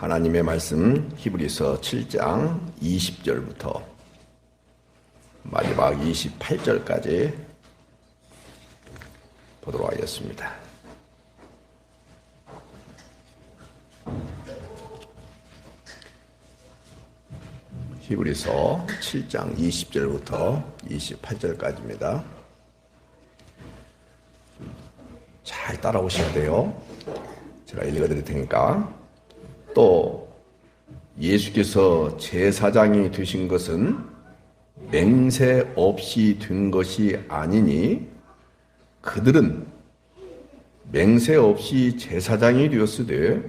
하나님의 말씀 히브리서 7장 20절부터 마지막 28절까지 보도록 하겠습니다. 히브리서 7장 20절부터 28절까지입니다. 잘 따라오셔야 돼요. 제가 읽어드릴 테니까. 또 예수께서 제사장이 되신 것은 맹세 없이 된 것이 아니니 그들은 맹세 없이 제사장이 되었으되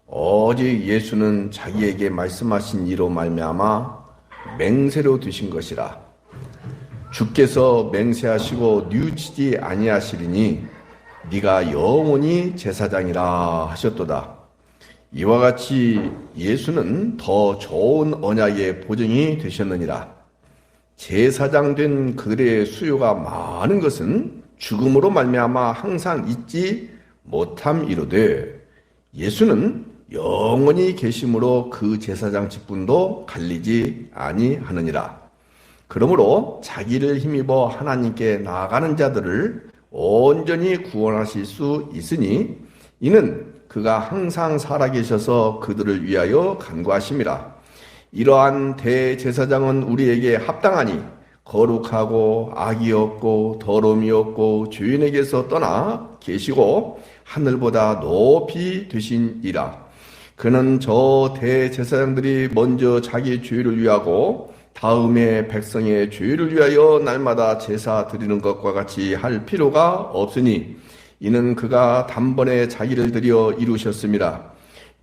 오직 예수는 자기에게 말씀하신 이로 말미암아 맹세로 되신 것이라. 주께서 맹세하시고 뉘우치지 아니하시리니 네가 영원히 제사장이라 하셨도다. 이와 같이 예수는 더 좋은 언약의 보증이 되셨느니라. 제사장 된 그들의 수요가 많은 것은 죽음으로 말미암아 항상 잊지 못함이로되 예수는 영원히 계심으로 그 제사장 직분도 갈리지 아니하느니라. 그러므로 자기를 힘입어 하나님께 나아가는 자들을 온전히 구원하실 수 있으니 이는 그가 항상 살아계셔서 그들을 위하여 간구하심이라. 이러한 대제사장은 우리에게 합당하니 거룩하고 악이 없고 더러움이 없고 주인에게서 떠나 계시고 하늘보다 높이 되신이라. 그는 저 대제사장들이 먼저 자기 죄를 위하고 다음에 백성의 죄를 위하여 날마다 제사 드리는 것과 같이 할 필요가 없으니 이는 그가 단번에 자기를 들여 이루셨습니다.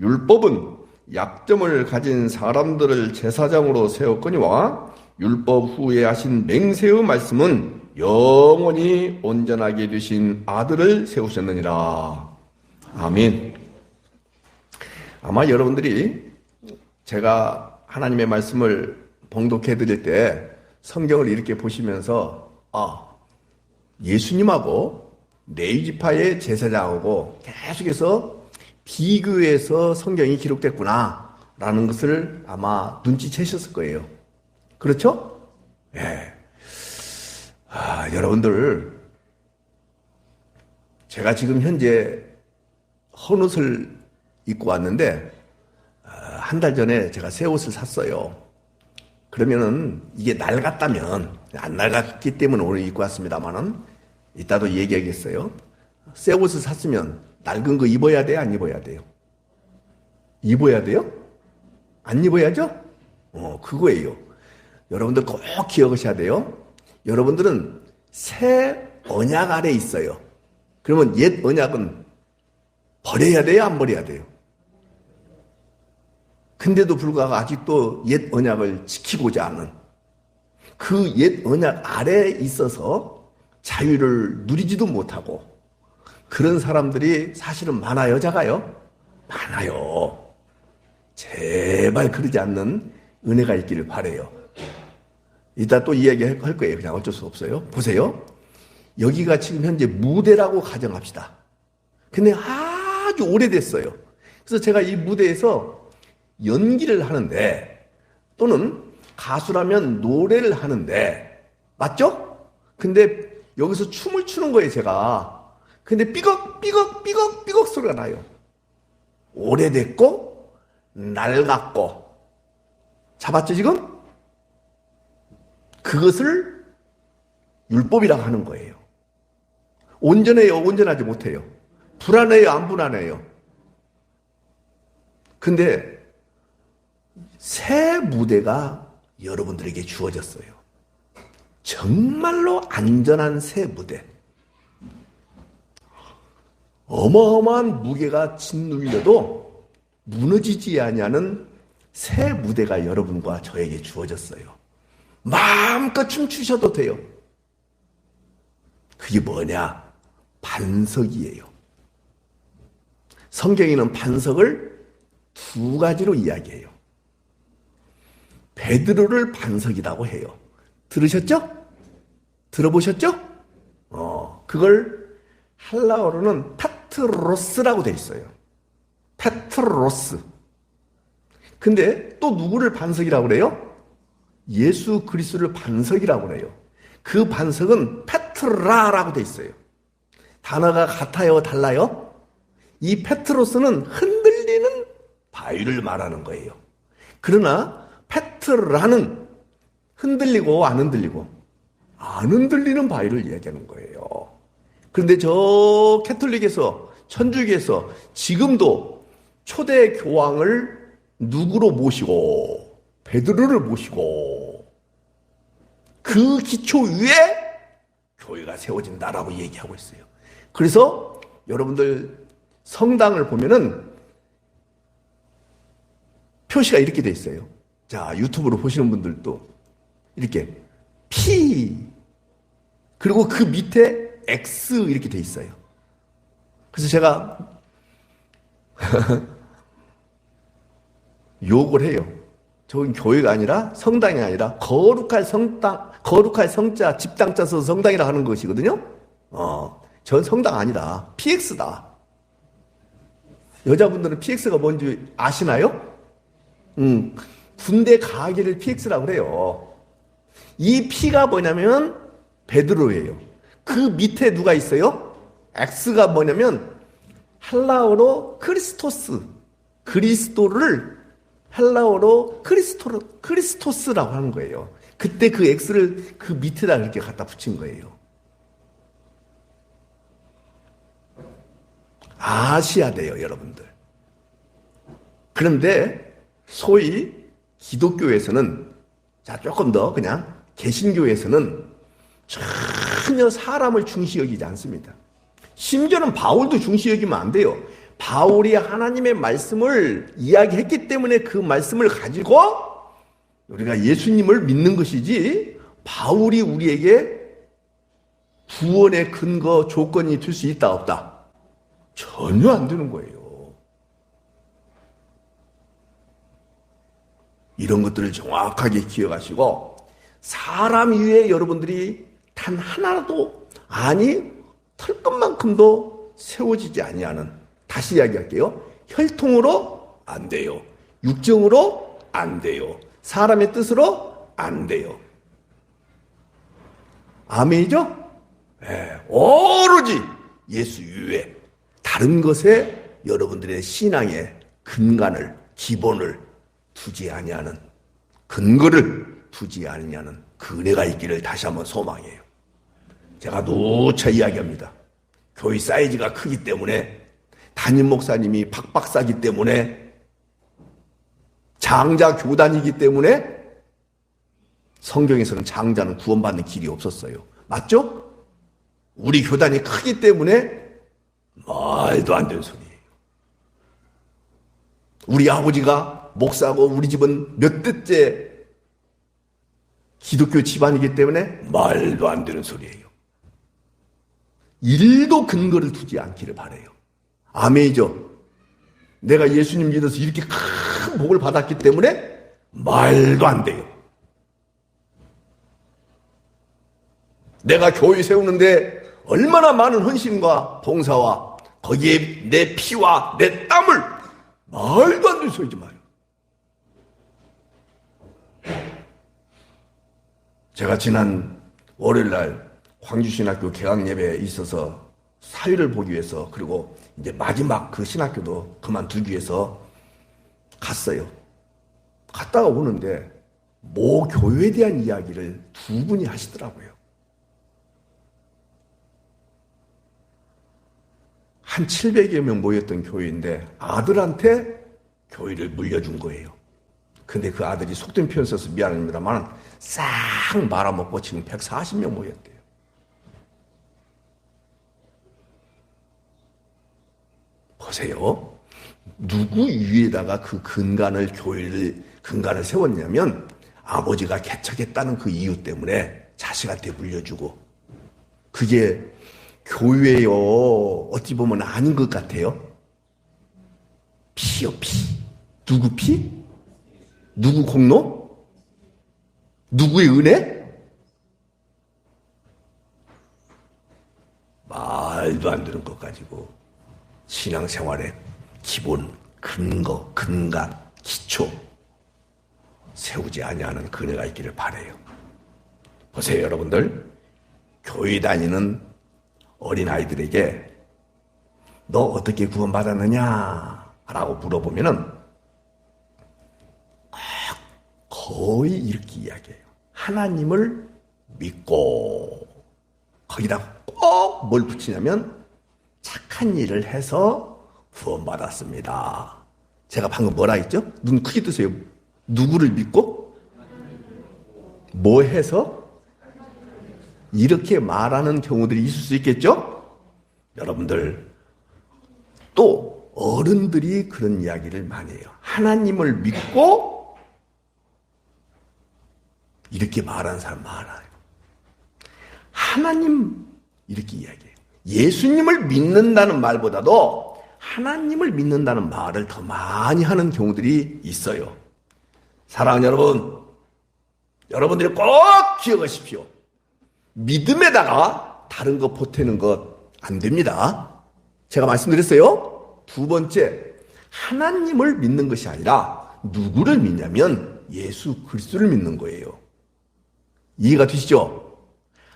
율법은 약점을 가진 사람들을 제사장으로 세웠거니와 율법 후에 하신 맹세의 말씀은 영원히 온전하게 되신 아들을 세우셨느니라. 아멘. 아마 여러분들이 제가 하나님의 말씀을 봉독해 드릴 때 성경을 이렇게 보시면서 예수님하고 레위지파의 제사장하고 계속해서 비교해서 성경이 기록됐구나 라는 것을 아마 눈치채셨을 거예요. 그렇죠? 예. 여러분들, 제가 지금 현재 헌옷을 입고 왔는데 한 달 전에 제가 새 옷을 샀어요. 그러면은 이게 낡았다면, 안 낡았기 때문에 오늘 입고 왔습니다만은 이따도 얘기하겠어요. 새 옷을 샀으면 낡은 거 입어야 돼요? 안 입어야 돼요? 입어야 돼요? 안 입어야죠? 그거예요. 여러분들 꼭 기억하셔야 돼요. 여러분들은 새 언약 아래 있어요. 그러면 옛 언약은 버려야 돼요? 안 버려야 돼요? 근데도 불구하고 아직도 옛 언약을 지키고자 하는 그 옛 언약 아래에 있어서 자유를 누리지도 못하고 그런 사람들이 사실은 많아요, 작아요? 많아요. 제발 그러지 않는 은혜가 있기를 바라요. 이따 또 이야기할 거예요. 그냥 어쩔 수 없어요. 보세요. 여기가 지금 현재 무대라고 가정합시다. 근데 아주 오래됐어요. 그래서 제가 이 무대에서 연기를 하는데 또는 가수라면 노래를 하는데 맞죠? 근데 여기서 춤을 추는 거예요, 제가. 근데 삐걱 소리가 나요. 오래됐고 낡았고. 잡았죠, 지금? 그것을 율법이라고 하는 거예요. 온전해요, 온전하지 못해요? 불안해요, 안 불안해요? 근데 새 무대가 여러분들에게 주어졌어요. 정말로 안전한 새 무대. 어마어마한 무게가 짓눌려도 무너지지 아니하는 새 무대가 여러분과 저에게 주어졌어요. 마음껏 춤추셔도 돼요. 그게 뭐냐? 반석이에요. 성경에는 반석을 두 가지로 이야기해요. 베드로를 반석이라고 해요. 들으셨죠? 들어보셨죠? 그걸 헬라어로는 페트로스라고 되어 있어요. 페트로스. 근데 또 누구를 반석이라고 그래요? 예수 그리스도를 반석이라고 그래요. 그 반석은 페트라라고 돼 있어요. 단어가 같아요, 달라요? 이 페트로스는 흔들리는 바위를 말하는 거예요. 그러나 페트라는 흔들리고 안 흔들리고 안 흔들리는 바위를 이야기하는 거예요. 그런데 저 캐톨릭에서 천주교에서 지금도 초대 교황을 누구로 모시고 베드로를 모시고 그 기초 위에 교회가 세워진다라고 얘기하고 있어요. 그래서 여러분들 성당을 보면은 표시가 이렇게 돼 있어요. 자, 유튜브로 보시는 분들도 이렇게 P 그리고 그 밑에 X 이렇게 돼 있어요. 그래서 제가 욕을 해요. 저건 교회가 아니라 성당이 아니라 거룩할 성당, 거룩할 성자, 집당자 써서 성당이라 하는 것이거든요. 전 성당 아니다. PX다. 여자분들은 PX가 뭔지 아시나요? 군대 가기를 PX라고 그래요. 이 P가 뭐냐면 베드로예요. 그 밑에 누가 있어요? X가 뭐냐면 헬라어로 크리스토스, 그리스도를 헬라어로 크리스토스라고 하는 거예요. 그때 그 X를 그 밑에다 이렇게 갖다 붙인 거예요. 아셔야 돼요, 여러분들. 그런데 소위 기독교에서는 자 조금 더 그냥 개신교에서는 전혀 사람을 중시 여기지 않습니다. 심지어는 바울도 중시 여기면 안 돼요. 바울이 하나님의 말씀을 이야기했기 때문에 그 말씀을 가지고 우리가 예수님을 믿는 것이지 바울이 우리에게 구원의 근거 조건이 될 수 있다 없다? 전혀 안 되는 거예요. 이런 것들을 정확하게 기억하시고 사람 위에 여러분들이 단 하나도 아니 털 것만큼도 세워지지 아니하는, 다시 이야기할게요. 혈통으로 안 돼요. 육정으로 안 돼요. 사람의 뜻으로 안 돼요. 아멘이죠? 네, 오로지 예수 위에 다른 것에 여러분들의 신앙의 근간을, 기본을 두지 아니하는, 근거를 두지 아니하는 그 은혜가 있기를 다시 한번 소망해요. 제가 누차 이야기합니다. 교회 사이즈가 크기 때문에, 담임 목사님이 박박사기 때문에, 장자 교단이기 때문에 성경에서는 장자는 구원받는 길이 없었어요. 맞죠? 우리 교단이 크기 때문에 말도 안 되는 소리예요. 우리 아버지가 목사고 우리 집은 몇 대째 기독교 집안이기 때문에 말도 안 되는 소리예요. 일도 근거를 두지 않기를 바라요. 아멘이죠? 내가 예수님 믿어서 이렇게 큰 복을 받았기 때문에 말도 안 돼요. 내가 교회 세우는데 얼마나 많은 헌신과 봉사와 거기에 내 피와 내 땀을, 말도 안 되는 소리지 마요. 제가 지난 월요일날 광주신학교 개강예배에 있어서 사회를 보기 위해서, 그리고 이제 마지막 그 신학교도 그만두기 위해서 갔어요. 갔다가 오는데 모 교회에 대한 이야기를 두 분이 하시더라고요. 한 700여 명 모였던 교회인데 아들한테 교회를 물려준 거예요. 근데 그 아들이 속된 표현 써서 미안합니다만 싹 말아먹고 지금 140명 모였대요. 보세요. 누구 위에다가 그 교회를 근간을 세웠냐면 아버지가 개척했다는 그 이유 때문에 자식한테 물려주고, 그게 교회요, 어찌 보면 아닌 것 같아요. 피요, 피. 누구 피? 누구 공로? 누구의 은혜? 말도 안 되는 것 가지고 신앙생활의 기본, 근거, 근간, 기초 세우지 아니하는 그네가 있기를 바라요. 보세요, 여러분들. 교회 다니는 어린아이들에게 너 어떻게 구원받았느냐? 라고 물어보면은 거의 이렇게 이야기해요. 하나님을 믿고, 거기다 꼭 뭘 붙이냐면 착한 일을 해서 구원받았습니다. 제가 방금 뭐라 했죠? 눈 크게 뜨세요. 누구를 믿고? 뭐 해서? 이렇게 말하는 경우들이 있을 수 있겠죠? 여러분들, 또 어른들이 그런 이야기를 많이 해요. 하나님을 믿고 이렇게 말하는 사람 많아요. 하나님 이렇게 이야기해요. 예수님을 믿는다는 말보다도 하나님을 믿는다는 말을 더 많이 하는 경우들이 있어요. 사랑하는 여러분, 여러분들이 꼭 기억하십시오. 믿음에다가 다른 거 보태는 것 안 됩니다. 제가 말씀드렸어요. 두 번째, 하나님을 믿는 것이 아니라 누구를 믿냐면 예수 그리스도를 믿는 거예요. 이해가 되시죠?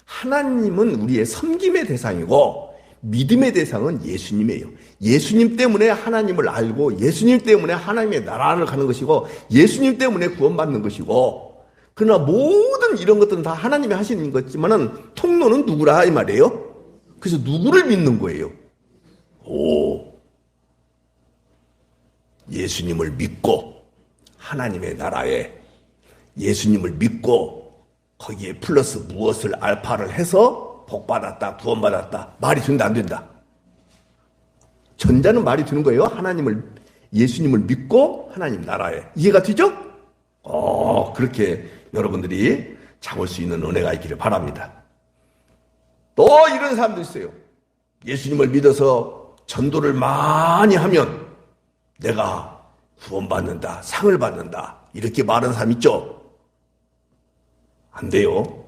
하나님은 우리의 섬김의 대상이고 믿음의 대상은 예수님이에요. 예수님 때문에 하나님을 알고 예수님 때문에 하나님의 나라를 가는 것이고 예수님 때문에 구원받는 것이고, 그러나 모든 이런 것들은 다 하나님이 하시는 것이지만은 통로는 누구라 이 말이에요. 그래서 누구를 믿는 거예요? 예수님을 믿고 하나님의 나라에 예수님을 믿고 거기에 플러스 무엇을 알파를 해서 복받았다, 구원받았다. 말이 된다, 안 된다? 전자는 말이 되는 거예요. 예수님을 믿고 하나님 나라에. 이해가 되죠? 그렇게 여러분들이 잡을 수 있는 은혜가 있기를 바랍니다. 또 이런 사람도 있어요. 예수님을 믿어서 전도를 많이 하면 내가 구원받는다, 상을 받는다, 이렇게 말하는 사람 있죠? 안 돼요.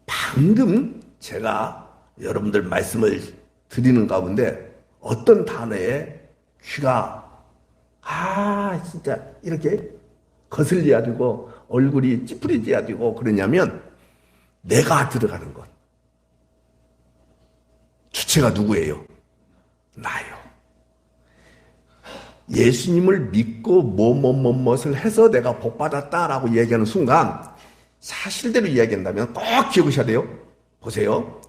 방금 제가 여러분들 말씀을 드리는 가운데 어떤 단어에 귀가 진짜 이렇게 거슬려야 되고 얼굴이 찌푸려져야 되고 그러냐면 내가 들어가는 것. 주체가 누구예요? 나요. 예수님을 믿고 무엇을 해서 내가 복받았다라고 얘기하는 순간 사실대로 이야기한다면 꼭 기억하셔야 돼요. 보세요.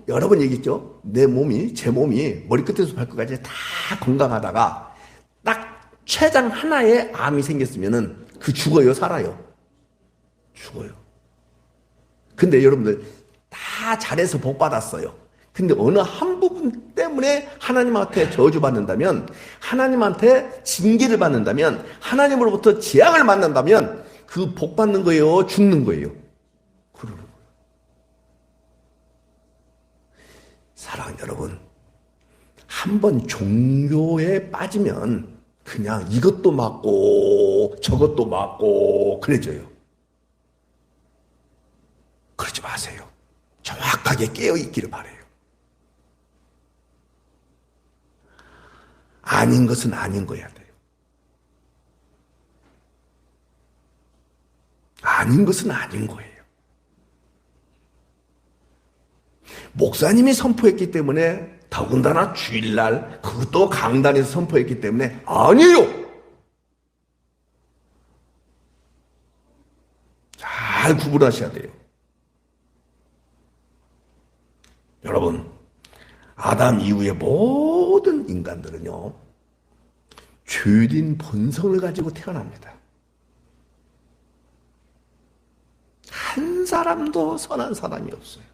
여러 번 얘기했죠. 제 몸이 머리끝에서 발끝까지 다 건강하다가 딱 췌장 하나에 암이 생겼으면은 죽어요, 살아요? 죽어요. 근데 여러분들 다 잘해서 복받았어요. 근데 어느 한 부분 때문에 하나님한테 저주받는다면, 하나님한테 징계를 받는다면, 하나님으로부터 재앙을 만난다면 그 복 받는 거예요? 죽는 거예요? 그러는 거예요. 사랑하는 여러분, 한번 종교에 빠지면 그냥 이것도 맞고 저것도 맞고 그래져요. 그러지 마세요. 정확하게 깨어있기를 바라요. 아닌 것은 아닌 거야 돼요. 아닌 것은 아닌 거예요. 목사님이 선포했기 때문에, 더군다나 주일날 그것도 강단에서 선포했기 때문에 아니에요. 잘 구분하셔야 돼요. 여러분, 아담 이후의 모든 인간들은요, 죄인 본성을 가지고 태어납니다. 한 사람도 선한 사람이 없어요.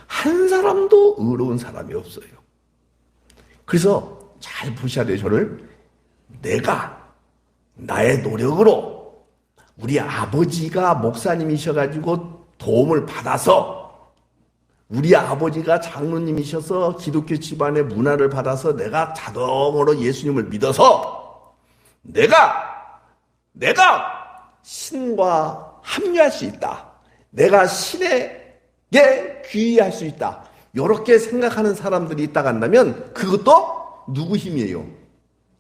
한 사람도 의로운 사람이 없어요. 그래서 잘 보셔야 돼요, 저를. 내가 나의 노력으로 우리 아버지가 목사님이셔가지고 도움을 받아서, 우리 아버지가 장로님이셔서 기독교 집안의 문화를 받아서 내가 자동으로 예수님을 믿어서 내가 신과 합류할 수 있다. 내가 신에게 귀의할 수 있다. 이렇게 생각하는 사람들이 있다고 한다면 그것도 누구 힘이에요?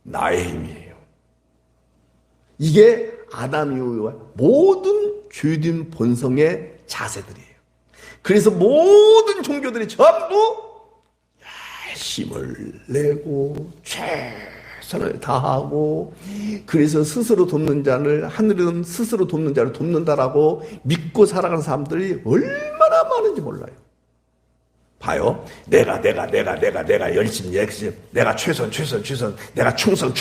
나의 힘이에요. 이게 아담 이후의 모든 죄된 본성의 자세들이에요. 그래서 모든 종교들이 전부 열심을 내고 최선을 다하고, 그래서 스스로 돕는 자를, 하늘은 스스로 돕는 자를 돕는다라고 믿고 살아가는 사람들이 얼마나 많은지 몰라요. 봐요. 내가 열심히, 내가 최선, 내가 충성,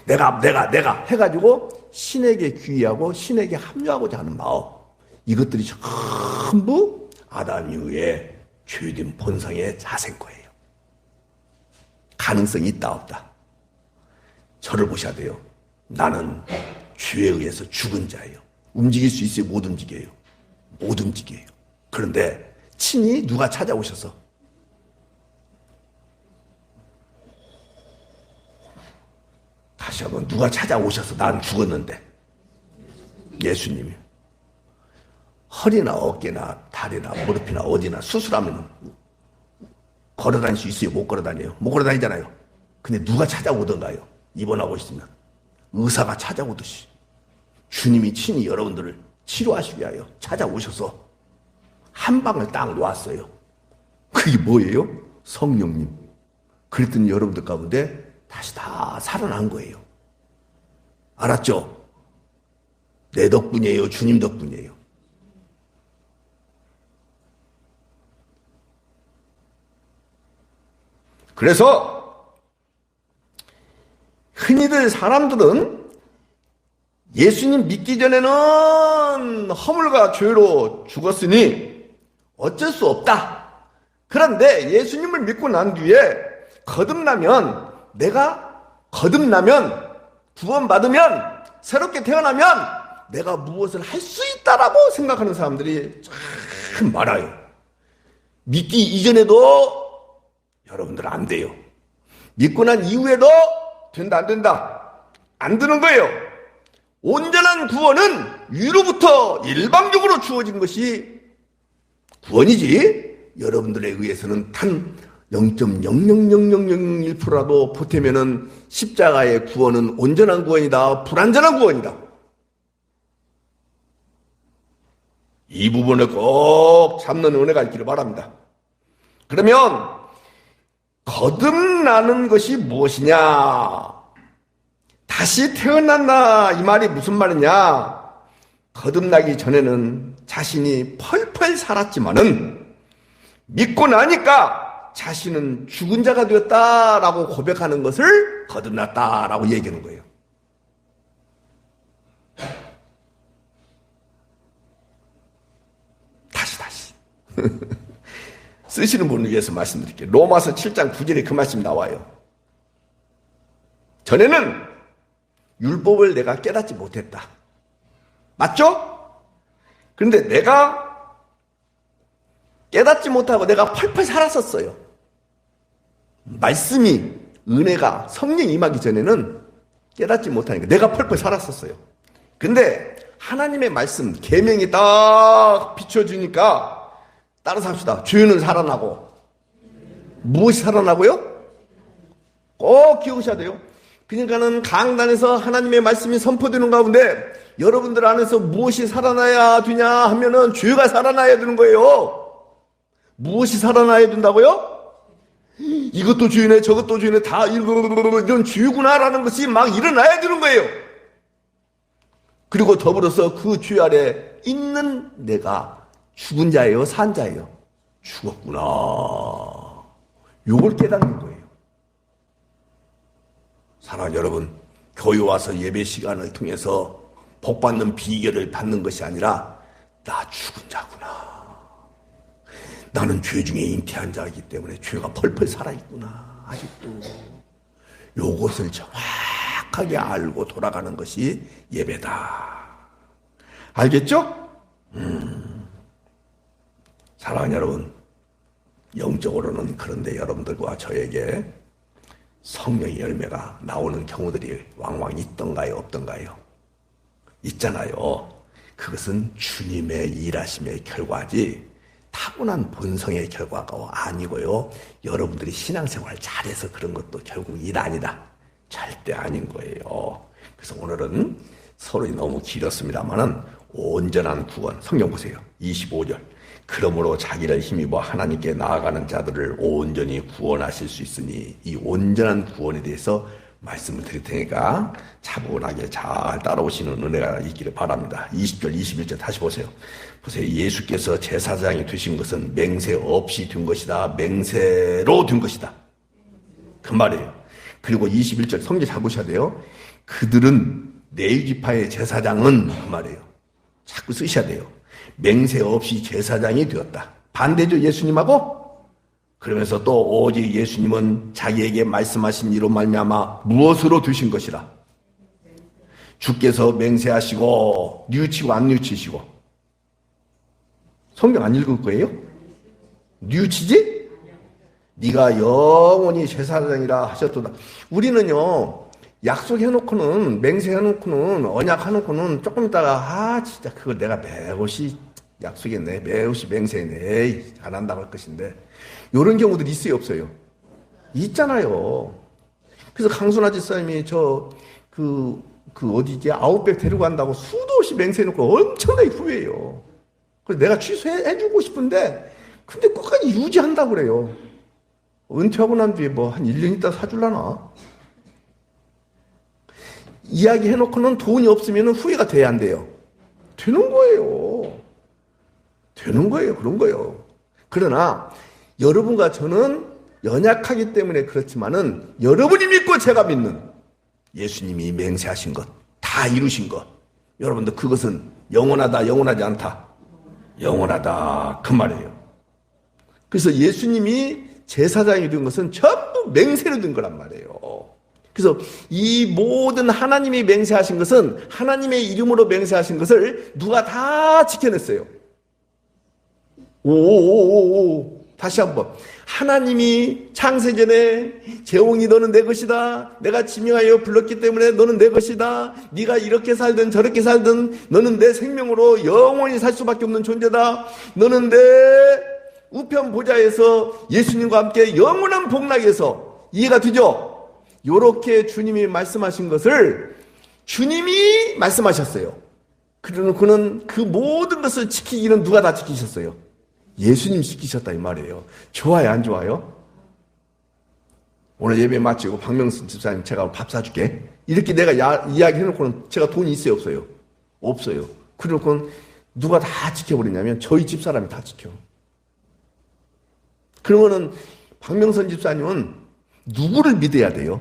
내가 해가지고 신에게 귀의하고 신에게 합류하고자 하는 마음. 이것들이 전부 아담 이후에 죄된 본성의 자세인 거예요. 가능성이 있다 없다. 저를 보셔야 돼요. 나는 죄에 의해서 죽은 자예요. 움직일 수 있어요? 못 움직여요? 못 움직여요. 그런데 친히 누가 찾아오셔서 다시 한번 누가 찾아오셔서 난 죽었는데 예수님이 허리나 어깨나 다리나 무릎이나 어디나 수술하면 걸어다닐 수 있어요? 못 걸어다녀요? 못 걸어다니잖아요. 근데 누가 찾아오던가요? 입원하고 있으면 의사가 찾아오듯이 주님이 친히 여러분들을 치료하시기 위하여 찾아오셔서 한 방을 딱 놓았어요. 그게 뭐예요? 성령님. 그랬더니 여러분들 가운데 다시 다 살아난 거예요. 알았죠? 내 덕분이에요? 주님 덕분이에요? 그래서 흔히들 사람들은 예수님 믿기 전에는 허물과 죄로 죽었으니 어쩔 수 없다. 그런데 예수님을 믿고 난 뒤에 거듭나면, 구원받으면, 새롭게 태어나면 내가 무엇을 할 수 있다라고 생각하는 사람들이 참 많아요. 믿기 이전에도 여러분들 안 돼요. 믿고 난 이후에도 된다 안 된다? 안 되는 거예요. 온전한 구원은 위로부터 일방적으로 주어진 것이 구원이지, 여러분들에 의해서는 단 0.00001%라도 보태면은 십자가의 구원은 온전한 구원이다, 불완전한 구원이다. 이 부분을 꼭 잡는 은혜가 있기를 바랍니다. 그러면 거듭나는 것이 무엇이냐? 다시 태어난다, 이 말이 무슨 말이냐? 거듭나기 전에는 자신이 펄펄 살았지만은 믿고 나니까 자신은 죽은 자가 되었다라고 고백하는 것을 거듭났다라고 얘기하는 거예요. 다시 쓰시는 분을 위해서 말씀드릴게요. 로마서 7장 9절에 그 말씀 나와요. 전에는 율법을 내가 깨닫지 못했다. 맞죠? 그런데 내가 깨닫지 못하고 내가 펄펄 살았었어요. 말씀이, 은혜가, 성령 임하기 전에는 깨닫지 못하니까 내가 펄펄 살았었어요. 근데 하나님의 말씀, 계명이 딱 비춰주니까 따라서 합시다. 죄는 살아나고. 무엇이 살아나고요? 꼭 기억하셔야 돼요. 그러니까는 강단에서 하나님의 말씀이 선포되는 가운데 여러분들 안에서 무엇이 살아나야 되냐 하면은 죄가 살아나야 되는 거예요. 무엇이 살아나야 된다고요? 이것도 죄네, 저것도 죄네, 다 이런 죄구나라는 것이 막 일어나야 되는 거예요. 그리고 더불어서 그 죄 아래 있는 내가 죽은 자예요, 산 자예요? 죽었구나. 요걸 깨닫는 거예요. 사랑하는 여러분, 교회 와서 예배 시간을 통해서 복받는 비결을 받는 것이 아니라 나 죽은 자구나. 나는 죄 중에 잉태한 자이기 때문에 죄가 펄펄 살아있구나. 아직도. 요것을 정확하게 알고 돌아가는 것이 예배다. 알겠죠? 사랑하는 여러분, 영적으로는 그런데 여러분들과 저에게 성령의 열매가 나오는 경우들이 왕왕 있던가요, 없던가요? 있잖아요. 그것은 주님의 일하심의 결과지 타고난 본성의 결과가 아니고요. 여러분들이 신앙생활 잘해서 그런 것도 결국 일 아니다. 절대 아닌 거예요. 그래서 오늘은 서론이 너무 길었습니다만은 온전한 구원, 성경 보세요. 25절. 그러므로 자기를 힘입어 하나님께 나아가는 자들을 온전히 구원하실 수 있으니, 이 온전한 구원에 대해서 말씀을 드릴 테니까 차분하게 잘 따라오시는 은혜가 있기를 바랍니다. 20절, 21절 다시 보세요. 보세요. 예수께서 제사장이 되신 것은 맹세 없이 된 것이다. 맹세로 된 것이다. 그 말이에요. 그리고 21절 성경 잘 보셔야 돼요. 그들은 레위지파의 제사장은, 그 말이에요. 자꾸 쓰셔야 돼요. 맹세 없이 제사장이 되었다. 반대죠, 예수님하고? 그러면서 또 오직 예수님은 자기에게 말씀하신 이로 말미암아 무엇으로 되신 것이라? 주께서 맹세하시고 뉘우치고 안 뉘우치시고. 성경 안 읽을 거예요? 뉘우치지? 네가 영원히 제사장이라 하셨도다. 우리는요, 약속해놓고는, 맹세해놓고는, 언약해놓고는 조금 있다가 진짜 그거 내가 매우시 약속했네, 매우시 맹세했네, 에이, 안 한다고 할 것인데, 이런 경우들이 있어요, 없어요? 있잖아요. 그래서 강순아 집사님이 어디지? 아웃백 데리고 간다고 수도 없이 맹세해놓고 엄청나게 후회해요. 그래서 내가 취소해주고 싶은데, 근데 끝까지 유지한다고 그래요. 은퇴하고 난 뒤에 뭐 한 1년 있다 사줄라나? 이야기 해놓고는 돈이 없으면 후회가 돼야 안 돼요? 되는 거예요. 되는 거예요. 그런 거예요. 그러나 여러분과 저는 연약하기 때문에 그렇지만은 여러분이 믿고 제가 믿는 예수님이 맹세하신 것, 다 이루신 것, 여러분들 그것은 영원하다, 영원하지 않다? 영원하다, 그 말이에요. 그래서 예수님이 제사장이 된 것은 전부 맹세로 된 거란 말이에요. 그래서 이 모든 하나님이 맹세하신 것은, 하나님의 이름으로 맹세하신 것을 누가 다 지켜냈어요. 다시 한번. 하나님이 창세전에 재홍이 너는 내 것이다. 내가 지명하여 불렀기 때문에 너는 내 것이다. 네가 이렇게 살든 저렇게 살든 너는 내 생명으로 영원히 살 수밖에 없는 존재다. 너는 내 우편 보좌에서 예수님과 함께 영원한 복락에서, 이해가 되죠? 요렇게 주님이 말씀하신 것을 주님이 말씀하셨어요. 그러고는 그 모든 것을 지키기는 누가 다 지키셨어요? 예수님 지키셨다, 이 말이에요. 좋아요, 안 좋아요? 오늘 예배 마치고 박명순 집사님 제가 밥 사줄게, 이렇게 내가 이야기 해놓고는 제가 돈이 있어요, 없어요? 없어요. 그러고는 누가 다 지켜버리냐면 저희 집사람이 다 지켜. 그러면은 박명선 집사님은 누구를 믿어야 돼요?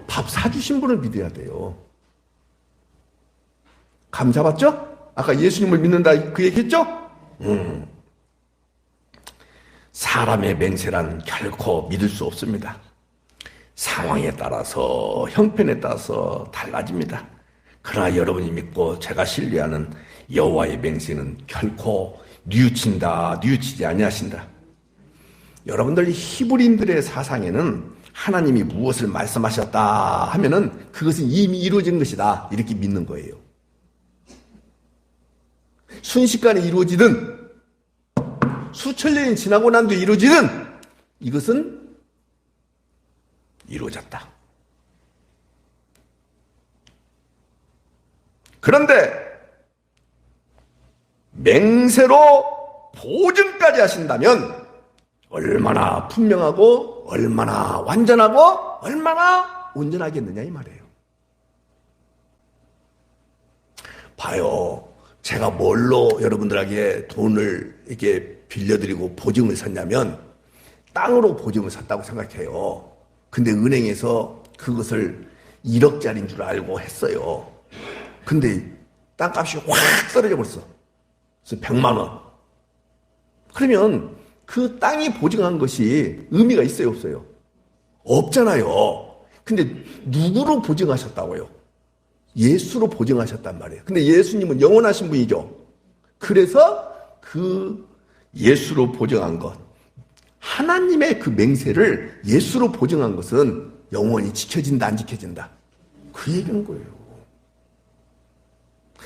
밥 사주신 분을 믿어야 돼요. 감 잡았죠? 아까 예수님을 믿는다 그 얘기했죠? 사람의 맹세란 결코 믿을 수 없습니다. 상황에 따라서, 형편에 따라서 달라집니다. 그러나 여러분이 믿고 제가 신뢰하는 여호와의 맹세는 결코 뉘우치지 아니하신다. 여러분들 히브리인들의 사상에는 하나님이 무엇을 말씀하셨다 하면은 그것은 이미 이루어진 것이다, 이렇게 믿는 거예요. 순식간에 이루어지든 수천 년이 지나고 난 뒤에 이루어지든 이것은 이루어졌다. 그런데 맹세로 보증까지 하신다면 얼마나 분명하고 얼마나 완전하고 얼마나 온전하겠느냐, 이 말이에요. 봐요. 제가 뭘로 여러분들에게 돈을 이렇게 빌려드리고 보증을 샀냐면 땅으로 보증을 샀다고 생각해요. 근데 은행에서 그것을 1억짜리인 줄 알고 했어요. 근데 땅값이 확 떨어져 버렸어. 그래서 100만 원. 그러면 그 땅이 보증한 것이 의미가 있어요, 없어요? 없잖아요. 근데 누구로 보증하셨다고요? 예수로 보증하셨단 말이에요. 근데 예수님은 영원하신 분이죠. 그래서 그 예수로 보증한 것, 하나님의 그 맹세를 예수로 보증한 것은 영원히 지켜진다, 안 지켜진다, 그 얘기는 거예요.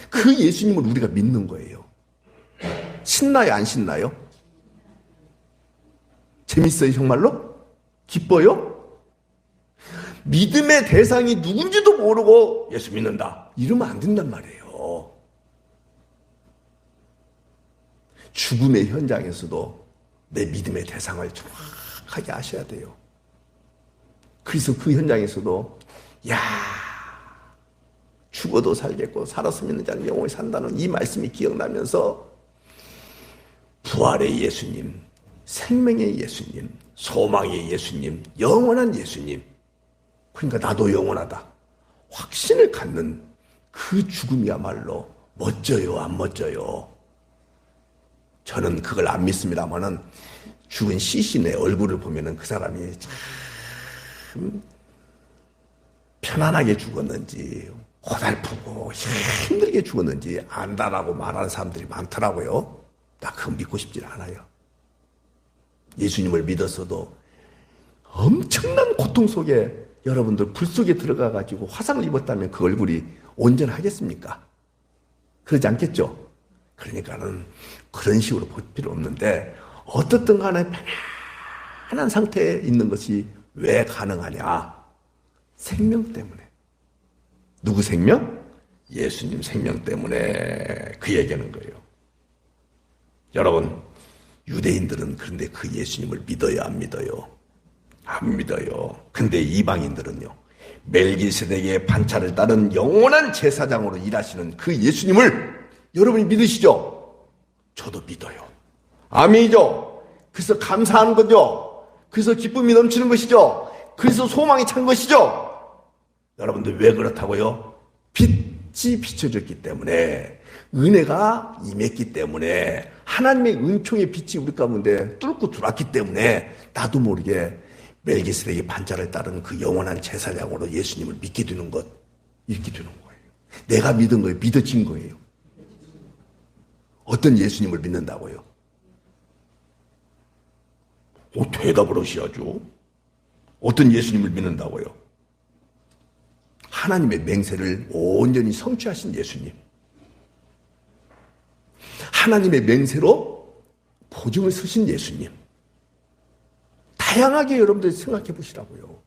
그 예수님을 우리가 믿는 거예요. 신나요, 안 신나요? 재밌어요, 정말로? 기뻐요? 믿음의 대상이 누군지도 모르고 예수 믿는다. 이러면 안 된단 말이에요. 죽음의 현장에서도 내 믿음의 대상을 정확하게 아셔야 돼요. 그래서 그 현장에서도 죽어도 살겠고 살아서 믿는 자는 영원히 산다는 이 말씀이 기억나면서 부활의 예수님, 생명의 예수님, 소망의 예수님, 영원한 예수님, 그러니까 나도 영원하다 확신을 갖는 그 죽음이야말로 멋져요, 안 멋져요? 저는 그걸 안 믿습니다만은 죽은 시신의 얼굴을 보면은 그 사람이 참 편안하게 죽었는지 고달프고 힘들게 죽었는지 안다라고 말하는 사람들이 많더라고요. 나 그거 믿고 싶지 않아요. 예수님을 믿었어도 엄청난 고통 속에 여러분들 불 속에 들어가 가지고 화상을 입었다면 그 얼굴이 온전하겠습니까? 그러지 않겠죠? 그러니까는 그런 식으로 볼 필요 없는데 어떻든 간에 편안한 상태에 있는 것이 왜 가능하냐? 생명 때문에. 누구 생명? 예수님 생명 때문에 그 얘기하는 거예요. 여러분, 유대인들은 그런데 그 예수님을 믿어요, 안 믿어요? 안 믿어요. 근데 이방인들은요, 멜기세덱의 반차를 따른 영원한 제사장으로 일하시는 그 예수님을 여러분이 믿으시죠? 저도 믿어요. 아멘이죠? 그래서 감사하는 거죠? 그래서 기쁨이 넘치는 것이죠? 그래서 소망이 찬 것이죠? 여러분들 왜 그렇다고요? 빛이 비춰졌기 때문에, 은혜가 임했기 때문에, 하나님의 은총의 빛이 우리 가운데 뚫고 들어왔기 때문에 나도 모르게 멜기세덱의 반차를 따른 그 영원한 제사장으로 예수님을 믿게 되는 것, 이렇게 되는 거예요. 내가 믿은 거예요. 믿어진 거예요. 어떤 예수님을 믿는다고요? 대답을 하셔야죠. 어떤 예수님을 믿는다고요? 하나님의 맹세를 온전히 성취하신 예수님. 하나님의 맹세로 보증을 서신 예수님. 다양하게 여러분들이 생각해 보시라고요.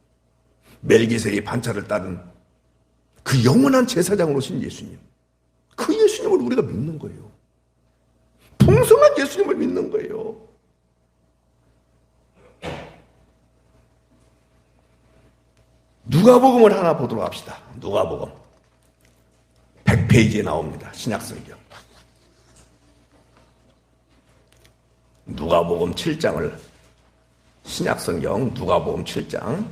멜기세덱의 반차를 따른 그 영원한 제사장으로 오신 예수님. 그 예수님을 우리가 믿는 거예요. 풍성한 예수님을 믿는 거예요. 누가복음을 하나 보도록 합시다. 누가복음 100페이지에 나옵니다. 신약성경. 누가복음 7장을, 신약성경 누가복음 7장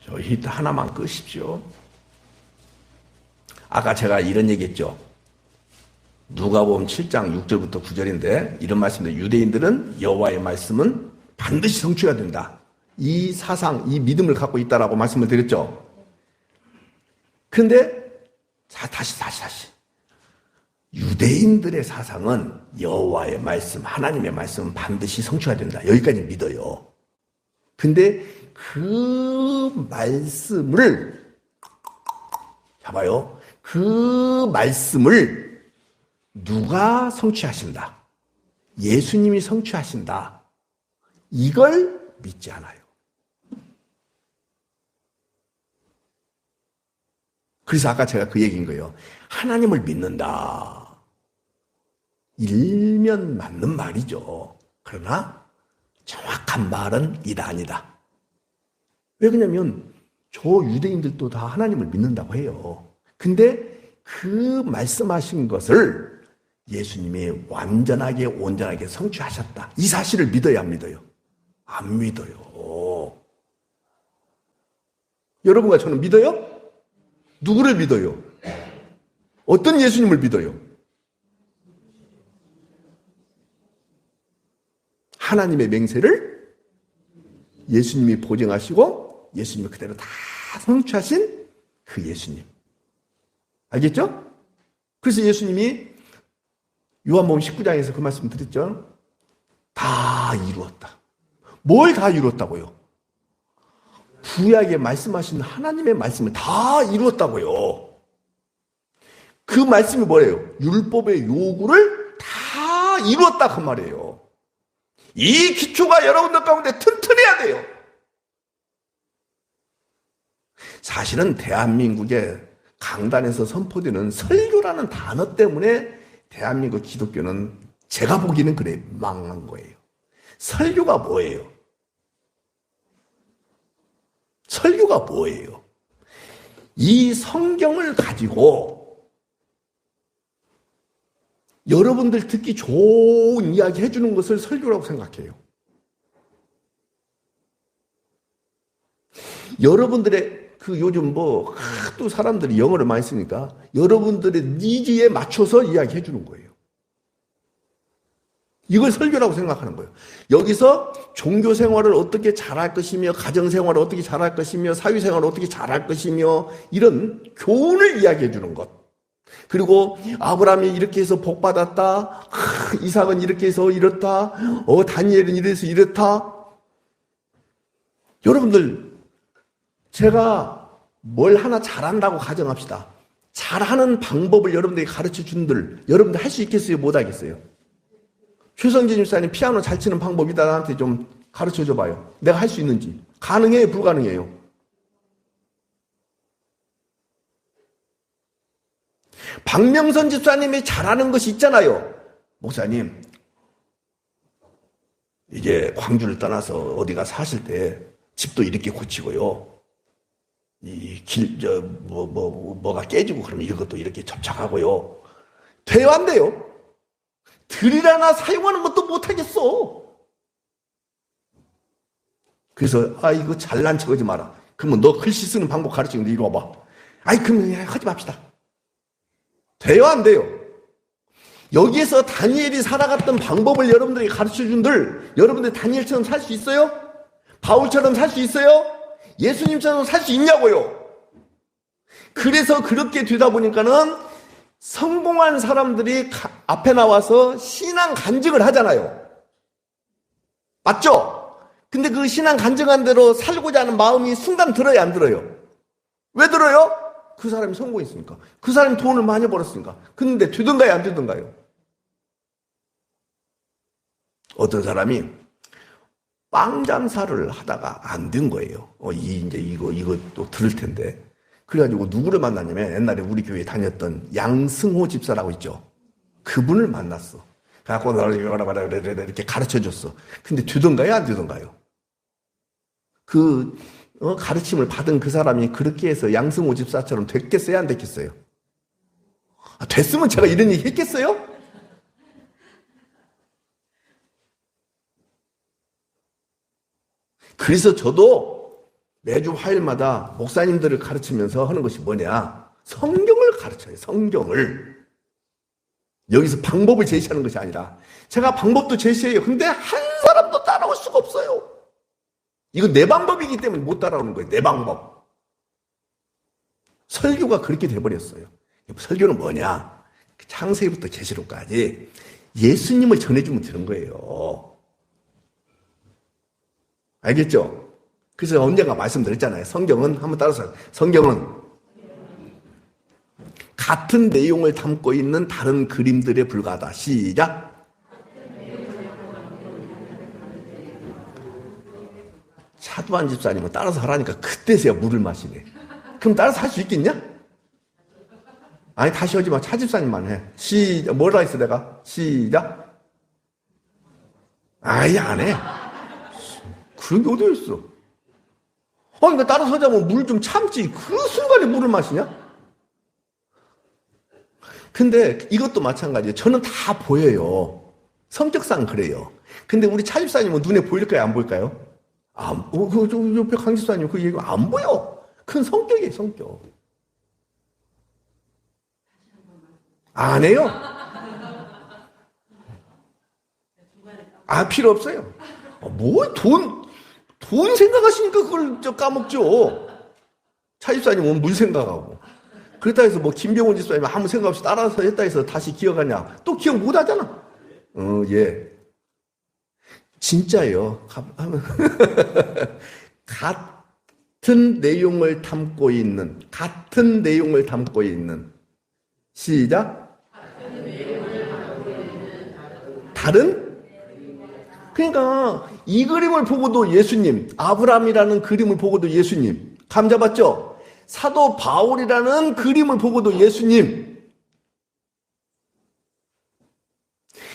저 히트 하나만 끄십시오. 아까 제가 이런 얘기했죠. 누가복음 7장 6절부터 9절인데 이런 말씀인데, 유대인들은 여호와의 말씀은 반드시 성취가 된다. 이 사상, 이 믿음을 갖고 있다라고 말씀을 드렸죠. 그런데 다시 유대인들의 사상은 여호와의 말씀, 하나님의 말씀은 반드시 성취가 된다. 여기까지 믿어요. 근데 그 말씀을 봐봐요. 그 말씀을 누가 성취하신다? 예수님이 성취하신다. 이걸 믿지 않아요. 그래서 아까 제가 그 얘기인 거예요. 하나님을 믿는다. 일면 맞는 말이죠. 그러나 정확한 말은 이다 아니다. 왜 그러냐면 저 유대인들도 다 하나님을 믿는다고 해요. 근데 그 말씀하신 것을 예수님이 완전하게 온전하게 성취하셨다. 이 사실을 믿어야 안 믿어요? 안 믿어요. 여러분과 저는 믿어요? 누구를 믿어요? 어떤 예수님을 믿어요? 하나님의 맹세를 예수님이 보증하시고 예수님이 그대로 다 성취하신 그 예수님. 알겠죠? 그래서 예수님이 요한복음 19장에서 그 말씀 드렸죠. 다 이루었다. 뭘 다 이루었다고요? 구약에 말씀하신 하나님의 말씀을 다 이루었다고요. 그 말씀이 뭐예요? 율법의 요구를 다 이루었다 그 말이에요. 이 기초가 여러분들 가운데 튼튼해야 돼요. 사실은 대한민국의 강단에서 선포되는 설교라는 단어 때문에 대한민국 기독교는 제가 보기에는 그래 망한 거예요. 설교가 뭐예요? 설교가 뭐예요? 이 성경을 가지고 여러분들 듣기 좋은 이야기 해주는 것을 설교라고 생각해요. 여러분들의 요즘 또 사람들이 영어를 많이 쓰니까 여러분들의 니즈에 맞춰서 이야기 해주는 거예요. 이걸 설교라고 생각하는 거예요. 여기서 종교 생활을 어떻게 잘할 것이며, 가정 생활을 어떻게 잘할 것이며, 사회 생활을 어떻게 잘할 것이며, 이런 교훈을 이야기해 주는 것. 그리고 아브라함이 이렇게 해서 복 받았다. 이삭은 이렇게 해서 이렇다. 다니엘은 이래서 이렇다. 여러분들, 제가 뭘 하나 잘한다고 가정합시다. 잘하는 방법을 여러분들이 가르쳐 준들, 여러분들 할 수 있겠어요? 못 하겠어요? 최성진 집사님 피아노 잘 치는 방법이다. 나한테 좀 가르쳐 줘봐요. 내가 할 수 있는지. 가능해요? 불가능해요? 박명선 집사님이 잘하는 것이 있잖아요. 목사님, 이제 광주를 떠나서 어디가 사실 때 집도 이렇게 고치고요. 뭐가 깨지고 그러면 이것도 이렇게 접착하고요. 돼요, 안 돼요? 드릴 하나 사용하는 것도 못하겠어. 그래서, 이거 잘난 척 하지 마라. 그러면 너 글씨 쓰는 방법 가르치는데 이리 와봐. 그러면 하지 맙시다. 돼요, 안 돼요? 여기에서 다니엘이 살아갔던 방법을 여러분들이 가르쳐 준들, 여러분들 다니엘처럼 살 수 있어요? 바울처럼 살 수 있어요? 예수님처럼 살 수 있냐고요? 그래서 그렇게 되다 보니까는 성공한 사람들이 앞에 나와서 신앙 간증을 하잖아요. 맞죠? 근데 그 신앙 간증한 대로 살고자 하는 마음이 순간 들어요, 안 들어요? 왜 들어요? 그 사람이 성공했으니까. 그 사람이 돈을 많이 벌었으니까. 근데 되던가요, 안 되던가요? 어떤 사람이 빵 장사를 하다가 안 된 거예요. 이제 이거 또 들을 텐데. 그래가지고 누구를 만났냐면 옛날에 우리 교회에 다녔던 양승호 집사라고 있죠. 그분을 만났어. 그래갖고 이렇게 가르쳐 줬어. 근데 되던가요, 안 되던가요? 가르침을 받은 그 사람이 그렇게 해서 양승호 집사처럼 됐겠어요, 안 됐겠어요? 됐으면 제가 이런 얘기 했겠어요? 그래서 저도 매주 화요일마다 목사님들을 가르치면서 하는 것이 뭐냐? 성경을 가르쳐요, 성경을. 여기서 방법을 제시하는 것이 아니라 제가 방법도 제시해요. 근데 한 사람도 따라올 수가 없어요. 이거 내 방법이기 때문에 못 따라오는 거예요. 내 방법. 설교가 그렇게 돼버렸어요. 설교는 뭐냐? 창세기부터 계시록까지 예수님을 전해주면 되는 거예요. 알겠죠? 그래서 언젠가 말씀드렸잖아요. 성경은, 한번 따라서, 성경은 같은 내용을 담고 있는 다른 그림들에 불과하다. 시작. 차두환 집사님은 따라서 하라니까 그때서야 물을 마시네. 그럼 따라서 할 수 있겠냐? 아니, 다시 하지 마. 차 집사님만 해. 시작. 뭐라 했어, 내가? 시작. 아예 안 해. 그런 게 어디 있어? 그러니까 따라서 하자면 물 좀 참지. 그 순간에 물을 마시냐? 근데 이것도 마찬가지예요. 저는 다 보여요. 성격상 그래요. 근데 우리 차 집사님은 눈에 보일까요, 안 보일까요? 저 옆에 강 집사님 그 얘기 안 보여. 그건 성격이에요, 성격. 안 해요? 필요 없어요. 돈 생각하시니까 그걸 까먹죠. 차 집사님은 물 생각하고. 그렇다 해서 김병훈 집사님이 아무 생각 없이 따라서 했다 해서 다시 기억하냐? 또 기억 못 하잖아. 예. 진짜예요. 같은 내용을 담고 있는, 시작. 다른? 그러니까 이 그림을 보고도 예수님, 아브라함이라는 그림을 보고도 예수님, 감 잡았죠? 사도 바울이라는 그림을 보고도 예수님,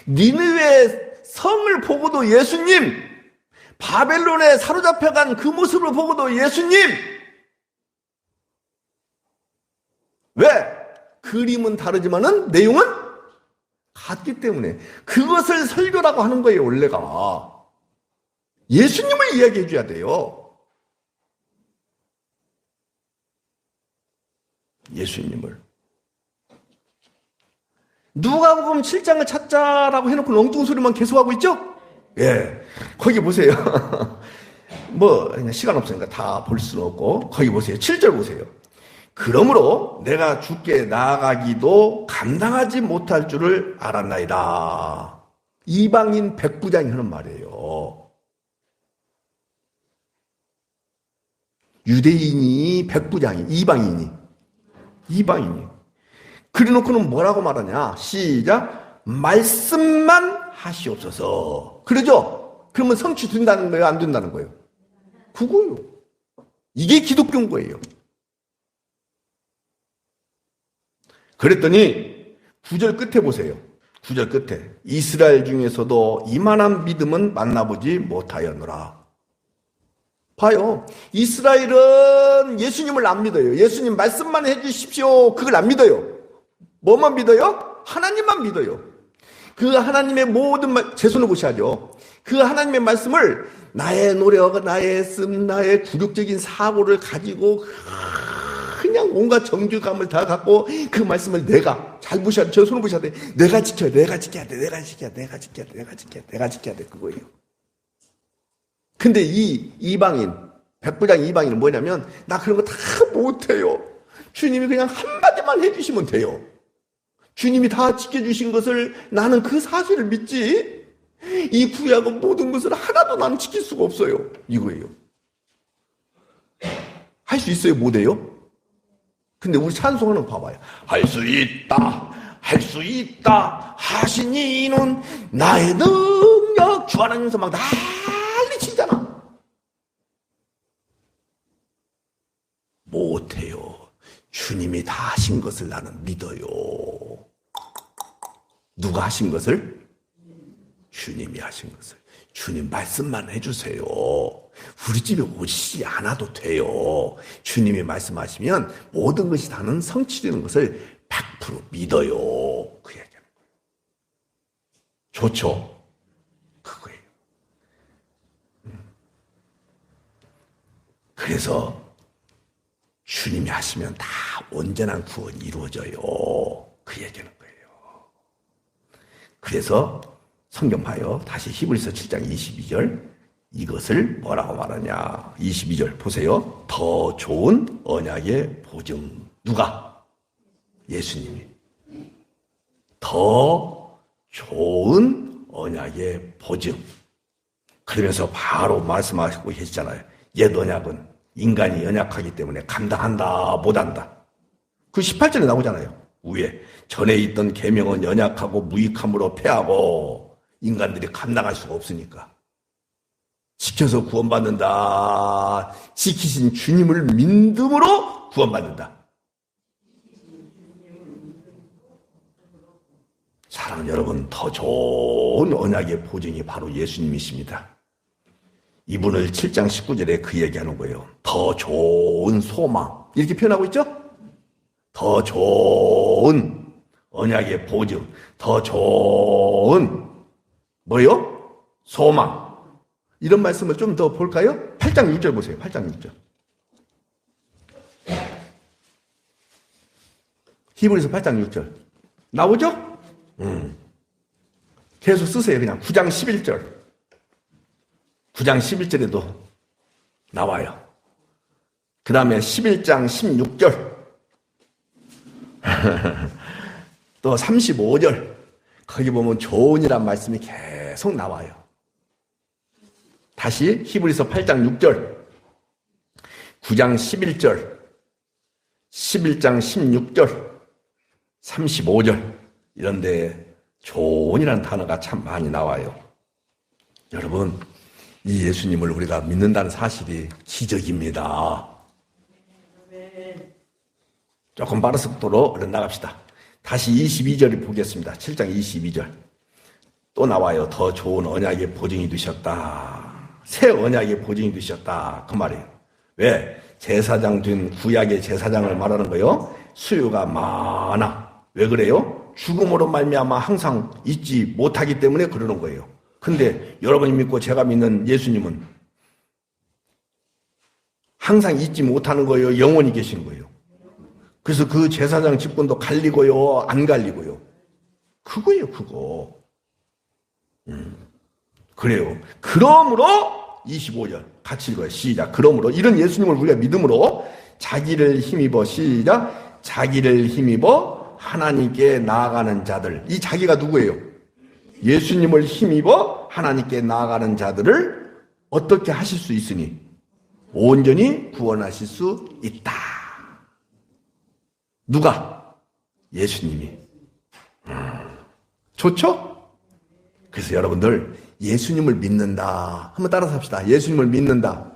니느웨 성을 보고도 예수님, 바벨론에 사로잡혀간 그 모습을 보고도 예수님. 왜? 그림은 다르지만은 내용은 같기 때문에 그것을 설교라고 하는 거예요. 원래가 예수님을 이야기해 줘야 돼요. 예수님을. 누가복음 7장을 찾자라고 해놓고 엉뚱 소리만 계속하고 있죠? 예, 거기 보세요. 뭐 그냥 시간 없으니까 다 볼 수는 없고 거기 보세요. 7절 보세요. 그러므로 내가 주께 나아가기도 감당하지 못할 줄을 알았나이다. 이방인 백부장이 하는 말이에요. 유대인이 백부장이, 이방인이. 그래놓고는 뭐라고 말하냐? 시작. 말씀만 하시옵소서. 그러죠? 그러면 성취 된다는 거예요? 안 된다는 거예요? 그거요. 이게 기독교인 거예요. 그랬더니 9절 끝에 보세요. 9절 끝에 이스라엘 중에서도 이만한 믿음은 만나보지 못하였노라. 봐요. 이스라엘은 예수님을 안 믿어요. 예수님 말씀만 해주십시오. 그걸 안 믿어요. 뭐만 믿어요? 하나님만 믿어요. 그 하나님의 모든 제 손을 보셔야죠. 그 하나님의 말씀을 나의 노력, 나의 애씀, 나의 굴욕적인 사고를 가지고 그냥 온갖 정죄감을 다 갖고 그 말씀을 내가 잘 보셔야 돼. 저 손을 보셔야 돼. 내가 지켜야 돼. 내가 지켜야 돼. 내가 지켜야 돼. 내가 지켜야 돼. 내가 지켜야 돼. 내가 지켜야 돼. 그거예요. 근데 이 이방인, 백부장 이방인은 뭐냐면 나 그런 거 다 못해요. 주님이 그냥 한마디만 해주시면 돼요. 주님이 다 지켜주신 것을 나는 그 사실을 믿지. 이 구약은 모든 것을 하나도 나는 지킬 수가 없어요. 이거예요. 할 수 있어요? 못해요? 근데 우리 찬송하는 거 봐봐요. 할 수 있다. 할 수 있다. 하시니 이는 나의 능력. 주 하나님께서 막 난리 치잖아. 못해요. 주님이 다 하신 것을 나는 믿어요. 누가 하신 것을? 주님이 하신 것을. 주님 말씀만 해주세요. 우리 집에 오시지 않아도 돼요. 주님이 말씀하시면 모든 것이 다는 성취되는 것을 100% 믿어요. 그 얘기하는 거예요. 좋죠? 그거예요. 그래서 주님이 하시면 다 온전한 구원이 이루어져요. 그 얘기하는 거예요. 그래서 성경 봐요. 다시 히브리서 7장 22절. 이것을 뭐라고 말하냐. 22절 보세요. 더 좋은 언약의 보증. 누가? 예수님이. 더 좋은 언약의 보증. 그러면서 바로 말씀하시고 계시잖아요. 옛 언약은 인간이 연약하기 때문에 감당한다 못한다. 그 18절에 나오잖아요. 위에 전에 있던 계명은 연약하고 무익함으로 패하고 인간들이 감당할 수가 없으니까 지켜서 구원받는다. 지키신 주님을 믿음으로 구원받는다. 사랑하는 여러분, 더 좋은 언약의 보증이 바로 예수님이십니다. 이분을 7장 19절에 그 얘기하는 거예요. 더 좋은 소망. 이렇게 표현하고 있죠? 더 좋은 언약의 보증. 더 좋은 뭐요? 소망. 이런 말씀을 좀 더 볼까요? 8장 6절 보세요. 8장 6절. 히브리서 8장 6절. 나오죠? 계속 쓰세요. 그냥 9장 11절. 9장 11절에도 나와요. 그 다음에 11장 16절. 또 35절. 거기 보면 좋은이란 말씀이 계속 나와요. 다시 히브리서 8장 6절, 9장 11절, 11장 16절, 35절 이런 데 좋은이라는 단어가 참 많이 나와요. 여러분, 이 예수님을 우리가 믿는다는 사실이 기적입니다. 조금 빠른 속도로 얼른 나갑시다. 다시 22절을 보겠습니다. 7장 22절. 또 나와요. 더 좋은 언약의 보증이 되셨다. 새 언약의 보증이 되셨다. 그 말이에요. 왜? 제사장 된 구약의 제사장을 말하는 거예요. 수요가 많아. 왜 그래요? 죽음으로 말미암아 항상 잊지 못하기 때문에 그러는 거예요. 근데 여러분이 믿고 제가 믿는 예수님은 항상 잊지 못하는 거예요. 영원히 계신 거예요. 그래서 그 제사장 직분도 갈리고요, 안 갈리고요. 그거예요, 그거. 그래요. 그러므로 25절 같이 읽어요. 시작. 그러므로 이런 예수님을 우리가 믿음으로 자기를 힘입어 시작. 자기를 힘입어 하나님께 나아가는 자들. 이 자기가 누구예요? 예수님을 힘입어 하나님께 나아가는 자들을 어떻게 하실 수 있으니 온전히 구원하실 수 있다. 누가? 예수님이. 좋죠? 그래서 여러분들 예수님을 믿는다. 한번 따라서 합시다. 예수님을 믿는다.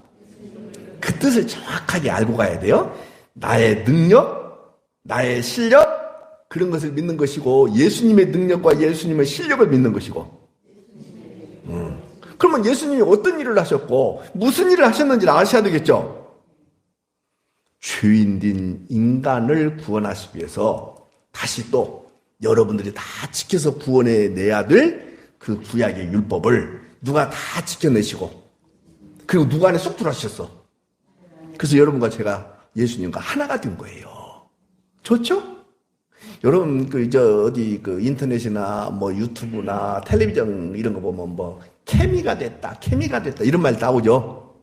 그 뜻을 정확하게 알고 가야 돼요. 나의 능력, 나의 실력, 그런 것을 믿는 것이고 예수님의 능력과 예수님의 실력을 믿는 것이고. 그러면 예수님이 어떤 일을 하셨고 무슨 일을 하셨는지를 아셔야 되겠죠. 죄인된 인간을 구원하시기 위해서 다시 또 여러분들이 다 지켜서 구원해내야 될 그 구약의 율법을 누가 다 지켜내시고 그리고 누가 안에 쏙 들어하셨어. 그래서 여러분과 제가 예수님과 하나가 된 거예요. 좋죠? 여러분 어디 인터넷이나 뭐 유튜브나 텔레비전 이런 거 보면 뭐 케미가 됐다 이런 말 나오죠.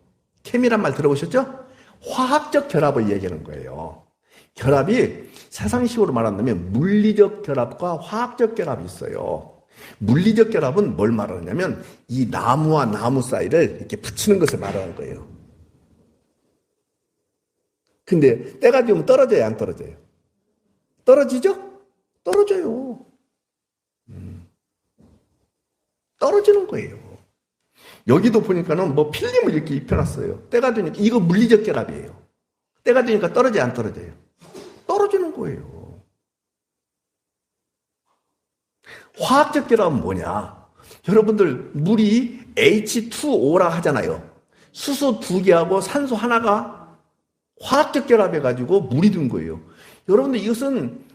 케미란 말 들어보셨죠? 화학적 결합을 얘기하는 거예요. 결합이 세상식으로 말한다면 물리적 결합과 화학적 결합이 있어요. 물리적 결합은 뭘 말하냐면 이 나무와 나무 사이를 이렇게 붙이는 것을 말하는 거예요. 근데 때가 되면 떨어져요, 안 떨어져요? 떨어지죠? 떨어져요. 떨어지는 거예요. 여기도 보니까는 뭐 필름을 이렇게 입혀놨어요. 때가 되니까 이거 물리적 결합이에요. 때가 되니까 떨어져요, 안 떨어져요? 떨어지는 거예요. 화학적 결합은 뭐냐? 여러분들 물이 H2O라 하잖아요. 수소 2개하고 산소 하나가 화학적 결합해가지고 물이 된 거예요. 여러분들 이것은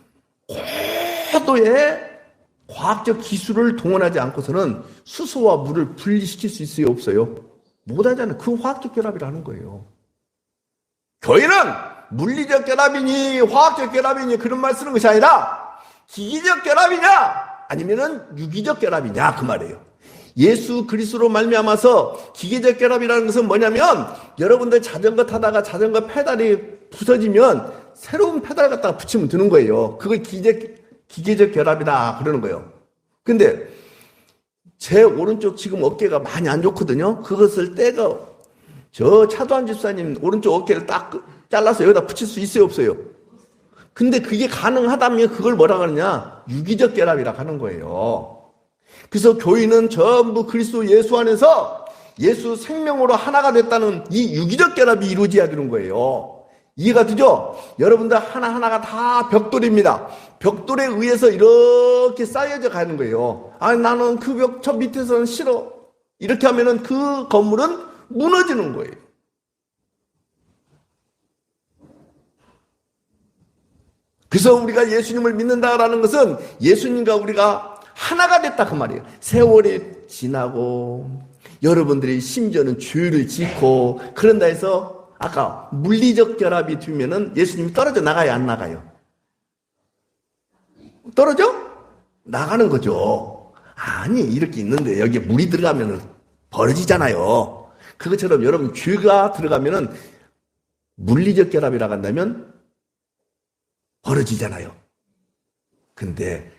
고도의 과학적 기술을 동원하지 않고서는 수소와 물을 분리시킬 수 있어요, 없어요? 못하잖아요. 그 화학적 결합이라는 거예요. 교회는 물리적 결합이니 화학적 결합이니 그런 말 쓰는 것이 아니라 기기적 결합이냐 아니면은 유기적 결합이냐 그 말이에요. 예수 그리스도로 말미암아서 기계적 결합이라는 것은 뭐냐면 여러분들 자전거 타다가 자전거 페달이 부서지면 새로운 페달 갖다가 붙이면 되는 거예요. 그걸 기계적 결합이다 그러는 거예요. 근데 제 오른쪽 지금 어깨가 많이 안 좋거든요. 그것을 떼가 저 차도한 집사님 오른쪽 어깨를 딱 잘라서 여기다 붙일 수 있어요, 없어요? 근데 그게 가능하다면 그걸 뭐라 그러냐? 유기적 결합이라고 하는 거예요. 그래서 교인은 전부 그리스도 예수 안에서 예수 생명으로 하나가 됐다는 이 유기적 결합이 이루어져야 되는 거예요. 이해가 되죠? 여러분들 하나하나가 다 벽돌입니다. 벽돌에 의해서 이렇게 쌓여져 가는 거예요. 아니, 나는 그 벽 저 밑에서는 싫어. 이렇게 하면은 그 건물은 무너지는 거예요. 그래서 우리가 예수님을 믿는다라는 것은 예수님과 우리가 하나가 됐다 그 말이에요. 세월이 지나고 여러분들이 심지어는 죄를 짓고 그런다 해서 아까 물리적 결합이 되면은 예수님이 떨어져 나가요, 안 나가요? 떨어져? 나가는 거죠. 아니, 이렇게 있는데 여기에 물이 들어가면은 벌어지잖아요. 그것처럼 여러분 죄가 들어가면은 물리적 결합이라고 한다면 벌어지잖아요. 근데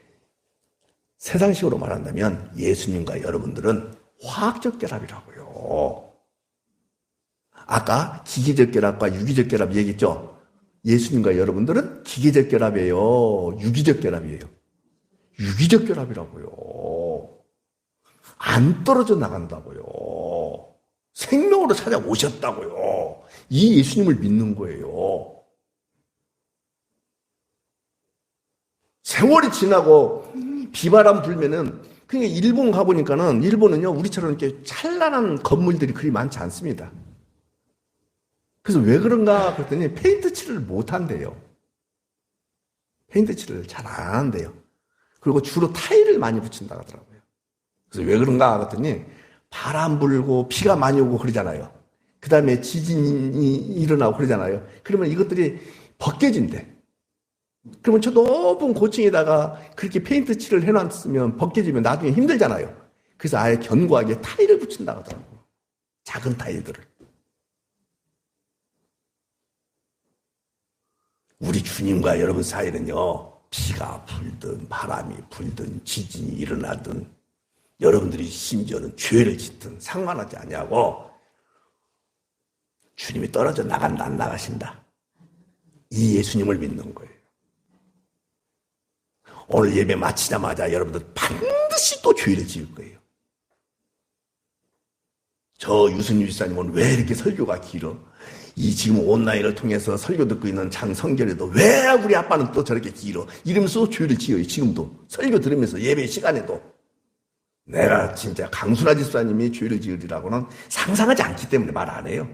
세상식으로 말한다면 예수님과 여러분들은 화학적 결합이라고요. 아까 기계적 결합과 유기적 결합 얘기했죠? 예수님과 여러분들은 기계적 결합이에요? 유기적 결합이에요? 유기적 결합이라고요. 안 떨어져 나간다고요. 생명으로 찾아오셨다고요. 이 예수님을 믿는 거예요. 세월이 지나고 비바람 불면은, 그러니까 일본 가보니까는, 일본은요, 우리처럼 이렇게 찬란한 건물들이 그리 많지 않습니다. 그래서 왜 그런가 그랬더니 페인트 칠을 못 한대요. 페인트 칠을 잘 안 한대요. 그리고 주로 타일을 많이 붙인다고 하더라고요. 그래서 왜 그런가 그랬더니 바람 불고 비가 많이 오고 그러잖아요. 그 다음에 지진이 일어나고 그러잖아요. 그러면 이것들이 벗겨진대. 그러면 저 높은 고층에다가 그렇게 페인트 칠을 해놨으면 벗겨지면 나중에 힘들잖아요. 그래서 아예 견고하게 타일을 붙인다고 하더라고요. 작은 타일들을. 우리 주님과 여러분 사이는요, 비가 불든 바람이 불든 지진이 일어나든 여러분들이 심지어는 죄를 짓든 상관하지 않냐고, 주님이 떨어져 나간다 안 나가신다, 이 예수님을 믿는 거예요. 오늘 예배 마치자마자 여러분들 반드시 또 죄를 지을 거예요. 저 유승유 집사님은 왜 이렇게 설교가 길어? 이 지금 온라인을 통해서 설교 듣고 있는 장성결에도 왜 우리 아빠는 또 저렇게 길어? 이러면서 죄를 지어요. 지금도 설교 들으면서 예배 시간에도. 내가 진짜 강순아 집사님이 죄를 지으리라고는 상상하지 않기 때문에 말 안 해요.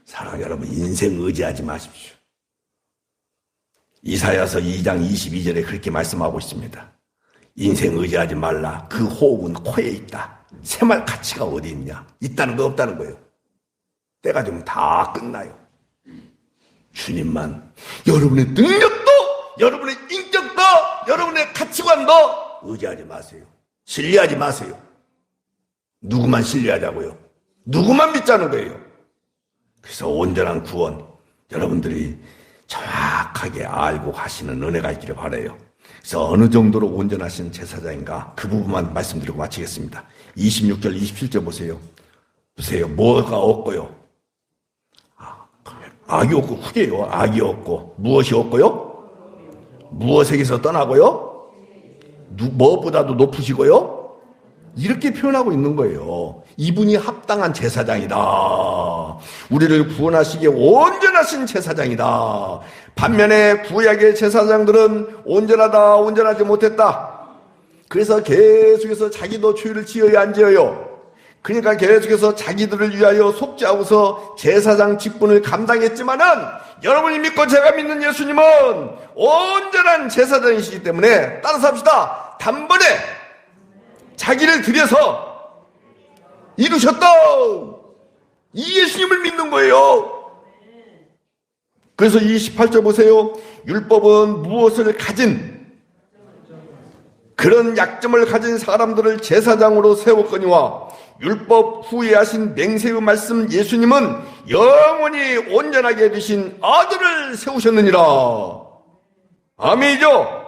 사랑하는 여러분, 인생 의지하지 마십시오. 이사야서 2장 22절에 그렇게 말씀하고 있습니다. 인생 의지하지 말라. 그 호흡은 코에 있다. 새말 가치가 어디 있냐? 있다는 거 없다는 거예요. 때가 되면 다 끝나요. 주님만, 여러분의 능력도, 여러분의 인격도, 여러분의 가치관도 의지하지 마세요. 신뢰하지 마세요. 누구만 신뢰하자고요? 누구만 믿자는 거예요. 그래서 온전한 구원, 여러분들이 정확하게 알고 가시는 은혜가 있기를 바라요. 그래서 어느 정도로 온전하신 제사장인가, 그 부분만 말씀드리고 마치겠습니다. 26절, 27절 보세요. 보세요. 뭐가 없고요? 악이 없고, 후계요. 악이 없고, 무엇이 없고요? 무엇에게서 떠나고요? 무엇보다도 높으시고요? 이렇게 표현하고 있는 거예요. 이분이 합당한 제사장이다. 우리를 구원하시기에 온전하신 제사장이다. 반면에 구약의 제사장들은 온전하다, 온전하지 못했다. 그래서 계속해서 자기도 죄를 지어야 안 지어요. 그러니까 계속해서 자기들을 위하여 속죄하고서 제사장 직분을 감당했지만은, 여러분이 믿고 제가 믿는 예수님은 온전한 제사장이시기 때문에, 따라서 합시다. 단번에 자기를 들여서 이루셨다. 이 예수님을 믿는 거예요. 그래서 28절 보세요. 율법은 무엇을 가진, 그런 약점을 가진 사람들을 제사장으로 세웠거니와 율법 후에 하신 맹세의 말씀 예수님은 영원히 온전하게 되신 아들을 세우셨느니라. 아멘이죠?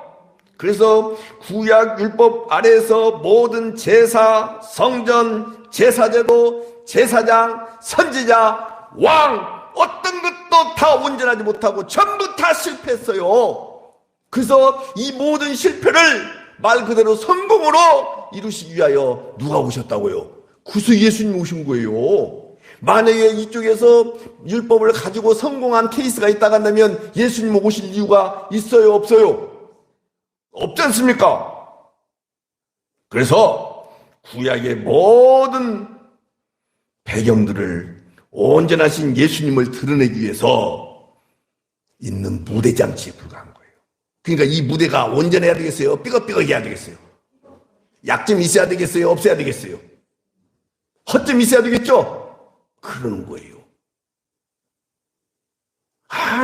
그래서 구약 율법 아래에서 모든 제사, 성전, 제사제도, 제사장, 선지자, 왕, 어떤 것도 다 온전하지 못하고 전부 다 실패했어요. 그래서 이 모든 실패를 말 그대로 성공으로 이루시기 위하여 누가 오셨다고요? 구수 예수님 오신 거예요. 만약에 이쪽에서 율법을 가지고 성공한 케이스가 있다고 한다면 예수님 오실 이유가 있어요, 없어요? 없지 않습니까? 그래서 구약의 모든 배경들을 온전하신 예수님을 드러내기 위해서 있는 무대장치에 불과한 거예요. 그러니까 이 무대가 온전해야 되겠어요? 삐걱삐걱해야 되겠어요? 약점이 있어야 되겠어요? 없어야 되겠어요? 허점이 있어야 되겠죠? 그러는 거예요.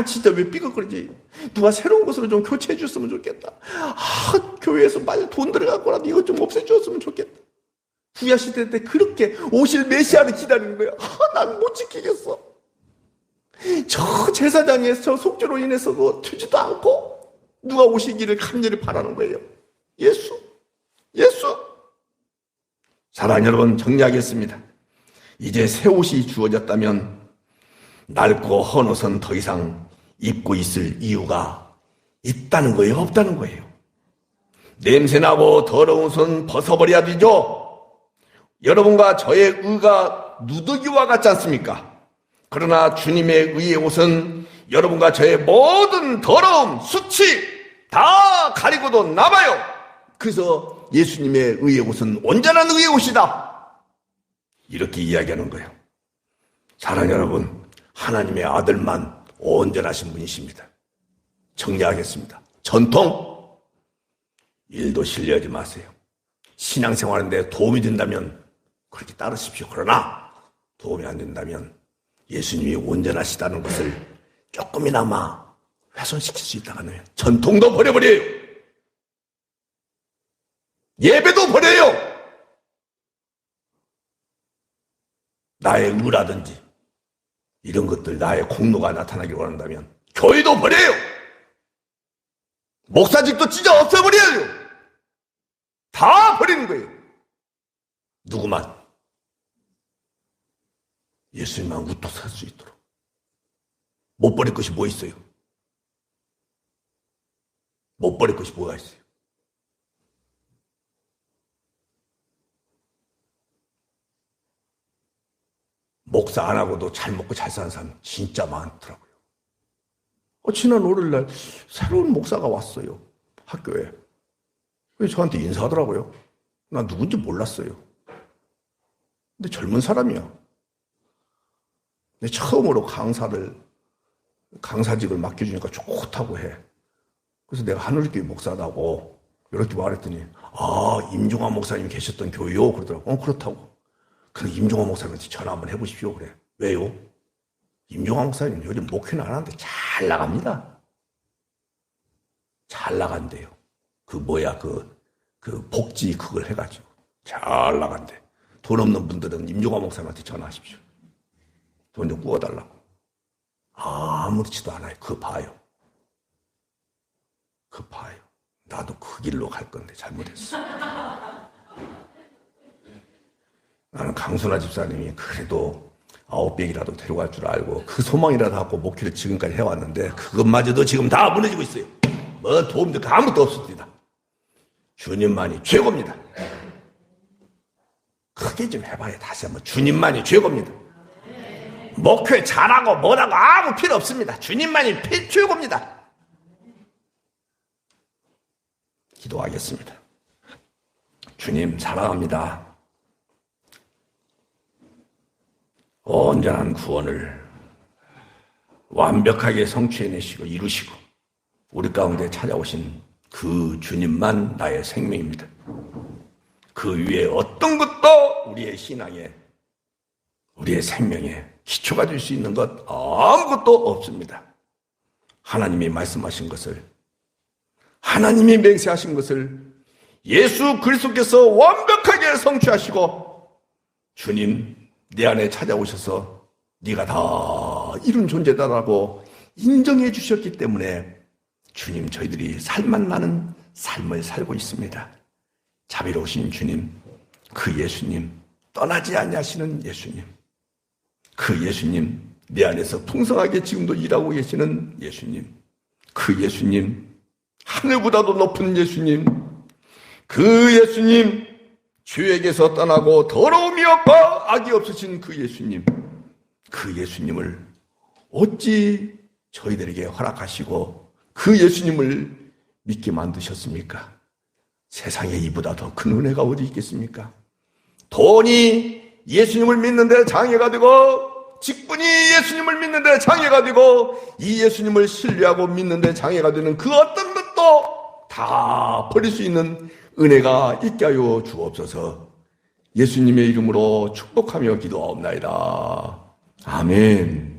진짜 왜 삐걱거리지? 누가 새로운 것으로 좀 교체해 줬으면 좋겠다. 교회에서 빨리 돈 들어가거라도 이것 좀 없애줬으면 좋겠다. 구약 시대 때 그렇게 오실 메시아를 기다리는 거야. 난 못 지키겠어. 저 제사장의 저 속죄로 인해서도 되지도 않고 누가 오시기를 간절히 바라는 거예요. 예수. 사랑하는 여러분, 정리하겠습니다. 이제 새 옷이 주어졌다면 낡고 헌 옷은 더 이상 입고 있을 이유가 있다는 거예요, 없다는 거예요? 냄새나고 더러운 옷은 벗어버려야 되죠. 여러분과 저의 의가 누더기와 같지 않습니까? 그러나 주님의 의의 옷은 여러분과 저의 모든 더러움, 수치 다 가리고도 남아요. 그래서 예수님의 의의 옷은 온전한 의의 옷이다. 이렇게 이야기하는 거예요. 사랑하는 여러분, 하나님의 아들만 온전하신 분이십니다. 정리하겠습니다. 전통, 일도 신뢰하지 마세요. 신앙생활인데 도움이 된다면 그렇게 따르십시오. 그러나 도움이 안 된다면 예수님이 온전하시다는 것을 조금이나마 훼손시킬 수 있다면 전통도 버려버려요. 예배도 버려요. 나의 의라든지 이런 것들, 나의 공로가 나타나기를 원한다면 교회도 버려요. 목사직도 찢어 없애버려요. 다 버리는 거예요. 누구만? 예수님만 우뚝 설 수 있도록. 못 버릴 것이 뭐 있어요? 못 버릴 것이 뭐가 있어요? 목사 안 하고도 잘 먹고 잘 사는 사람 진짜 많더라고요. 지난 월요일날 새로운 목사가 왔어요. 학교에. 그래서 저한테 인사하더라고요. 나 누군지 몰랐어요. 근데 젊은 사람이야. 근데 처음으로 강사직을 맡겨주니까 좋다고 해. 그래서 내가 하늘교회 목사다고 이렇게 말했더니 임종환 목사님 계셨던 교회요? 그러더라고. 그렇다고. 그럼 임종환 목사님한테 전화 한번 해보십시오. 그래. 왜요? 임종환 목사님 요즘 목회는 안 하는데 잘 나갑니다. 잘 나간대요. 그 복지 그걸 해가지고 잘 나간대. 돈 없는 분들은 임종환 목사님한테 전화하십시오. 돈 좀 구워달라고. 아무렇지도 않아요. 그거 봐요. 나도 그 길로 갈 건데 잘못했어. 나는 강순아 집사님이 그래도 900이라도 데려갈 줄 알고 그 소망이라도 갖고 목회를 지금까지 해왔는데 그것마저도 지금 다 무너지고 있어요. 뭐 도움도 아무것도 없습니다. 주님만이 최고입니다. 크게 좀 해봐요. 다시 한번. 주님만이 최고입니다. 목회 잘하고 뭐라고 아무 필요 없습니다. 주님만이 최고입니다. 기도하겠습니다. 주님 사랑합니다. 온전한 구원을 완벽하게 성취해내시고 이루시고 우리 가운데 찾아오신 그 주님만 나의 생명입니다. 그 위에 어떤 것도 우리의 신앙에, 우리의 생명에 기초가 될 수 있는 것 아무것도 없습니다. 하나님이 말씀하신 것을, 하나님이 맹세하신 것을 예수 그리스도께서 완벽하게 성취하시고 주님 내 안에 찾아오셔서 네가 다 이룬 존재다라고 인정해 주셨기 때문에 주님 저희들이 살만 나는 삶을 살고 있습니다. 자비로우신 주님, 그 예수님, 떠나지 아니하시는 예수님, 그 예수님, 내 안에서 풍성하게 지금도 일하고 계시는 예수님, 그 예수님, 하늘보다도 높은 예수님, 그 예수님, 죄에게서 떠나고 더러움이 없고 악이 없으신 그 예수님, 그 예수님을 어찌 저희들에게 허락하시고 그 예수님을 믿게 만드셨습니까? 세상에 이보다 더 큰 은혜가 어디 있겠습니까? 돈이 예수님을 믿는 데 장애가 되고 직분이 예수님을 믿는 데 장애가 되고 이 예수님을 신뢰하고 믿는 데 장애가 되는 그 어떤 것도 다 버릴 수 있는 은혜가 있게 하여 주옵소서. 예수님의 이름으로 축복하며 기도하옵나이다. 아멘.